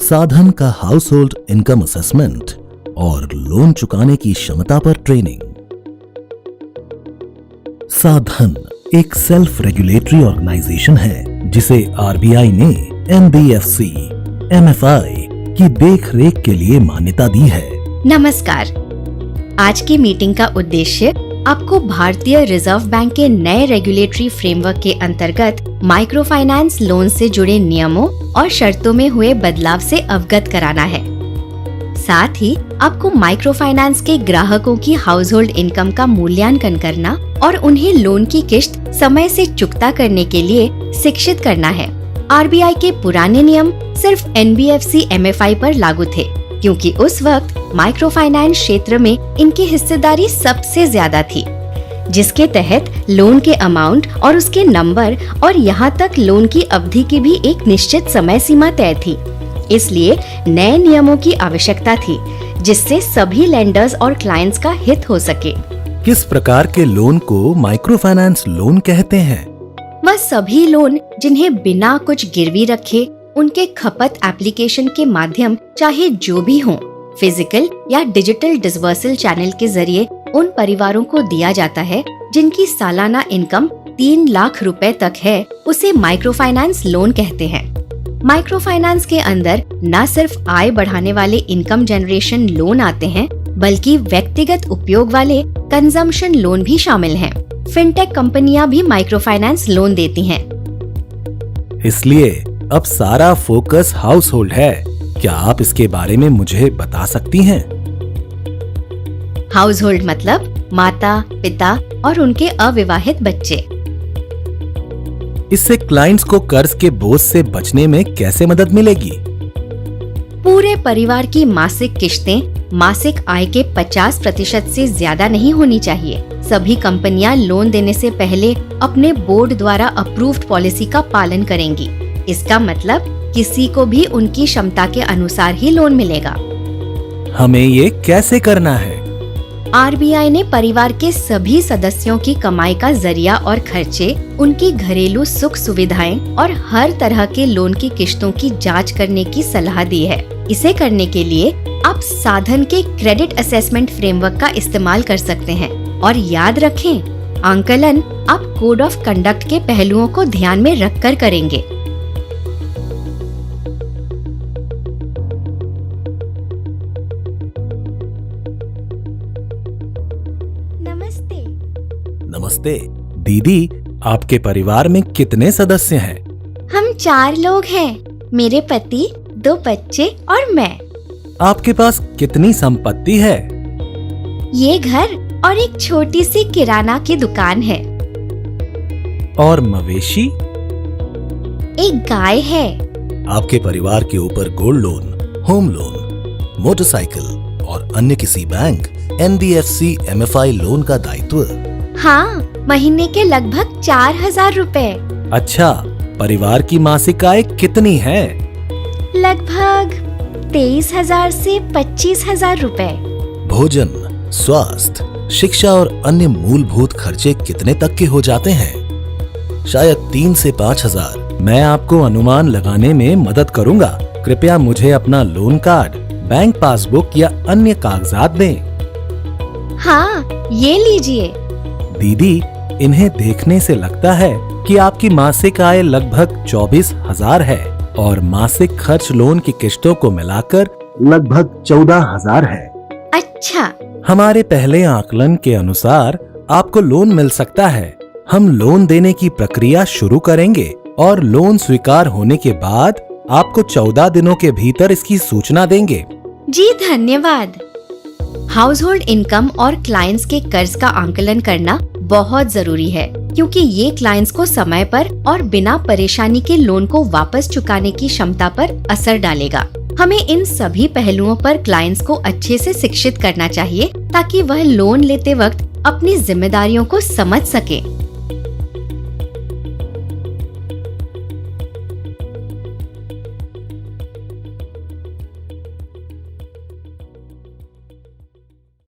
साधन का house hold income assessment और लोन चुकाने की क्षमता पर ट्रेनिंग। साधन एक सेल्फ रेगुलेटरी ऑर्गेनाइजेशन है जिसे आरबीआई ने एनबीएफसी, एमएफआई की देख-रेख के लिए मान्यता दी है। नमस्कार। आज की मीटिंग का उद्देश्य आपको भारतीय रिजर्व बैंक के नए रेगुलेटरी फ्रेमवर्क के अंतर्गत माइक्रो फाइनेंस लोन से जुड़े नियमों और शर्तों में हुए बदलाव से अवगत कराना है। साथ ही आपको माइक्रो फाइनेंस के ग्राहकों की हाउस होल्ड इनकम का मूल्यांकन करना और उन्हें लोन की किश्त समय से चुकता करने के लिए शिक्षित करना है। आरबीआई के पुराने नियम सिर्फ एनबीएफसी एमएफआई पर लागू थे, क्योंकि उस वक्त माइक्रो फाइनेंस क्षेत्र में इनकी हिस्सेदारी सबसे ज्यादा थी, जिसके तहत लोन के अमाउंट और उसके नंबर और यहाँ तक लोन की अवधि की भी एक निश्चित समय सीमा तय थी। इसलिए नए नियमों की आवश्यकता थी, जिससे सभी लेंडर्स और क्लाइंट्स का हित हो सके। किस प्रकार के लोन को माइक्रो फाइनेंस लोन कहते हैं? वह सभी लोन जिन्हें बिना कुछ गिरवी रखे उनके खपत एप्लीकेशन के माध्यम चाहे जो भी हो, फिजिकल या डिजिटल डिसबर्सल चैनल के जरिए उन परिवारों को दिया जाता है जिनकी सालाना इनकम 3 लाख रुपए तक है, उसे माइक्रो फाइनेंस लोन कहते हैं। माइक्रो फाइनेंस के अंदर न सिर्फ आय बढ़ाने वाले इनकम जनरेशन लोन आते हैं, बल्कि व्यक्तिगत उपयोग वाले कंजम्पशन लोन भी शामिल हैं। फिनटेक कंपनियां भी माइक्रो फाइनेंस लोन देती हैं। इसलिए अब सारा फोकस हाउस होल्ड है। क्या आप इसके बारे में मुझे बता सकती हैं? हाउस होल्ड मतलब माता, पिता और उनके अविवाहित बच्चे। इससे क्लाइंट्स को कर्ज के बोझ से बचने में कैसे मदद मिलेगी? पूरे परिवार की मासिक किश्तें मासिक आय के 50% से ज्यादा नहीं होनी चाहिए। सभी कंपनियां लोन देने से पहले अपने बोर्ड द्वारा अप्रूव्ड पॉलिसी का पालन करेंगी। इसका मतलब किसी को भी उनकी क्षमता के अनुसार ही लोन मिलेगा। हमें ये कैसे करना है? आरबीआई ने परिवार के सभी सदस्यों की कमाई का जरिया और खर्चे, उनकी घरेलू सुख सुविधाएं और हर तरह के लोन की किश्तों की जांच करने की सलाह दी है। इसे करने के लिए आप साधन के क्रेडिट असेसमेंट फ्रेमवर्क का इस्तेमाल कर सकते हैं। और याद रखें, आंकलन आप कोड ऑफ कंडक्ट के पहलुओं को ध्यान में रखकर करेंगे। नमस्ते दीदी, आपके परिवार में कितने सदस्य हैं? हम 4 लोग हैं, मेरे पति, 2 बच्चे और मैं। आपके पास कितनी संपत्ति है? ये घर और एक छोटी सी किराना की दुकान है। और मवेशी? एक गाय है। आपके परिवार के ऊपर gold loan, home loan, motorcycle और अन्य किसी बैंक, एनबीएफसी, एमएफआई लोन का दायित्व? हाँ, महीने के लगभग 4000 रुपए। अच्छा, परिवार की मासिक आय कितनी है? लगभग 23,000 से 25,000 रुपए। भोजन, स्वास्थ्य, शिक्षा और अन्य मूलभूत खर्चे कितने तक के हो जाते हैं? शायद 3 से 5,000। मैं आपको अनुमान लगाने में मदद करूंगा। कृपया मुझे अपना लोन कार्ड, बैंक पासबुक या अन्य कागजात दें। हाँ, ये लीजिए। दीदी, इन्हें देखने से लगता है कि आपकी मासिक आय लगभग 24,000 है और मासिक खर्च लोन की किश्तों को मिलाकर लगभग 14,000 है। अच्छा। हमारे पहले आकलन के अनुसार आपको लोन मिल सकता है। हम लोन देने की प्रक्रिया शुरू करेंगे और लोन स्वीकार होने के बाद आपको 14 दिनों के भीतर इसकी सूचना देंगे। जी धन्यवाद। हाउस होल्ड इनकम और क्लाइंट्स के कर्ज का आंकलन करना बहुत जरूरी है, क्योंकि ये क्लाइंट्स को समय पर और बिना परेशानी के लोन को वापस चुकाने की क्षमता पर असर डालेगा। हमें इन सभी पहलुओं पर क्लाइंट्स को अच्छे से शिक्षित करना चाहिए, ताकि वह लोन लेते वक्त अपनी जिम्मेदारियों को समझ सके।